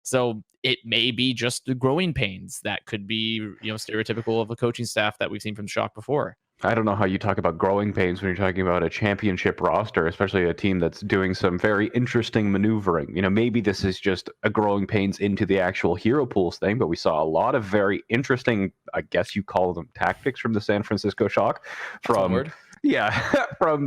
So it may be just the growing pains that could be, stereotypical of a coaching staff that we've seen from Shock before. I don't know how you talk about growing pains when you're talking about a championship roster, especially a team that's doing some very interesting maneuvering. Maybe this is just a growing pains into the actual hero pools thing, but we saw a lot of very interesting, I guess you call them tactics from the San Francisco Shock. From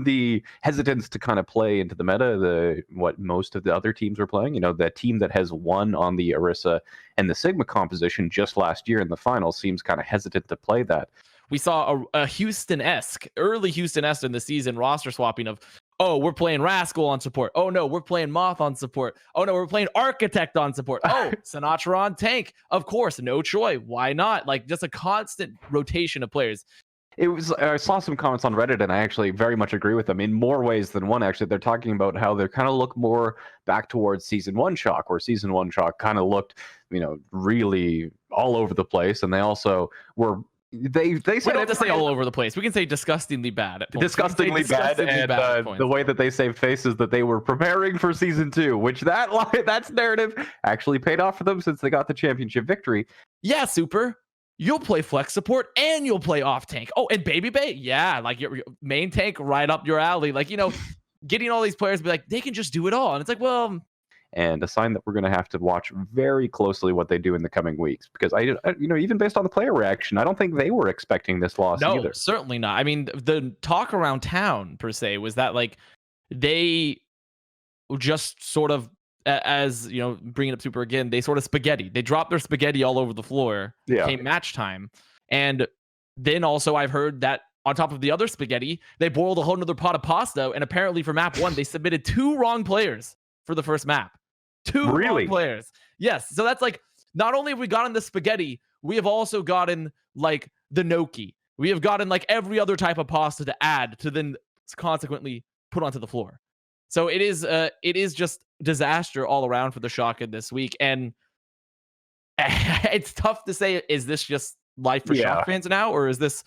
the hesitance to kind of play into the meta, what most of the other teams are playing. The team that has won on the Orisa and the Sigma composition just last year in the finals seems kind of hesitant to play that. We saw a Houston-esque, early Houston-esque in the season roster swapping of, oh, we're playing Rascal on support. Oh, no, we're playing Moth on support. Oh, no, we're playing Architect on support. Oh, Sinatra on tank. Of course, no Choi. Why not? Like, just a constant rotation of players. I saw some comments on Reddit, and I actually very much agree with them in more ways than one. Actually, they're talking about how they kind of look more back towards Season 1 Shock, where Season 1 Shock kind of looked, really all over the place, and they also were... They said, we don't have to say all over the place. We can say disgustingly bad at points. Disgustingly bad, and the way that they saved face is that they were preparing for Season 2, which that's narrative actually paid off for them since they got the championship victory. Yeah, Super. You'll play flex support and you'll play off tank. Oh, and Baby Bay, yeah, like your main tank right up your alley. Like, getting all these players to be like, they can just do it all. And it's like, well... And a sign that we're going to have to watch very closely what they do in the coming weeks, because I even based on the player reaction, I don't think they were expecting this loss either. No, certainly not. I mean, the talk around town per se was that like they just sort of, as bringing up Super again, they sort of spaghetti. They dropped their spaghetti all over the floor. Yeah. Came match time, and then also I've heard that on top of the other spaghetti, they boiled a whole nother pot of pasta, and apparently for map 1, they submitted 2 wrong players for the first map. 2 wrong players. Yes. So that's like, not only have we gotten the spaghetti, we have also gotten like the gnocchi. We have gotten like every other type of pasta to add to then consequently put onto the floor. So it is just disaster all around for the Shock in this week. And it's tough to say, is this just life for Shock fans now, or is this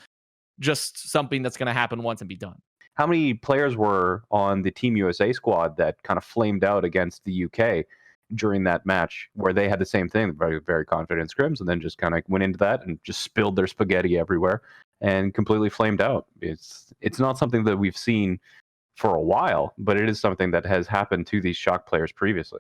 just something that's going to happen once and be done? How many players were on the Team USA squad that kind of flamed out against the UK during that match, where they had the same thing, very, very confident scrims, and then just kind of went into that and just spilled their spaghetti everywhere and completely flamed out? It's not something that we've seen for a while, but it is something that has happened to these Shock players previously.